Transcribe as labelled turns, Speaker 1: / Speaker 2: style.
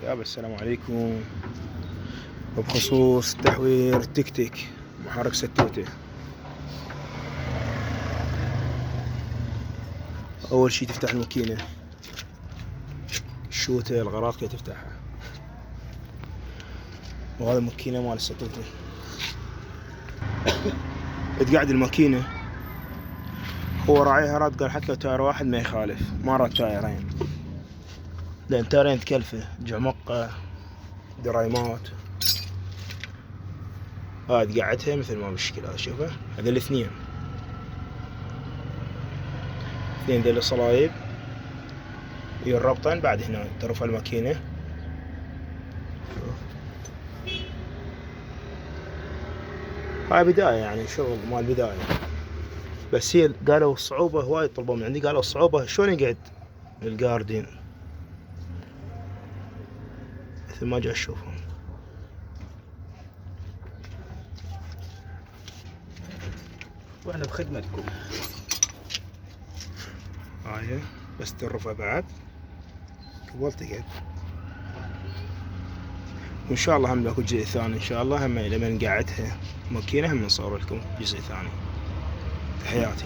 Speaker 1: يابا السلام عليكم. وبخصوص تحوير التكتيك محرك ستوته، أول شي تفتح الماكينة، الشوتة الغراض كي تفتحها، وهذا الماكينة مال الستوته. تقعد الماكينة، هو راعيها راد قال حتى لو تاير واحد ما يخالف، ما راد تايرين لأن تايرين تكلفه، جعمقة درايمات. تقعدها مثل ما بالشكل هذا، شوفه هذا الاثنين ذي الصلايب يربطن بعد هنا طرف الماكينة. هاي بداية يعني شغل مال بداية، بس هي قالوا الصعوبة هواي طلبوا من عندي، قالوا الصعوبة شلون يقعد الجاردين مثل ما جا تشوفون.
Speaker 2: واحنا بخدمتكم.
Speaker 1: هاي بس ترفع بعد قبل تقعد، وان شاء الله هم لكم جزء ثاني ان شاء الله، هم لما نقعدها ماكينة هم نصور لكم جزء ثاني. تحياتي.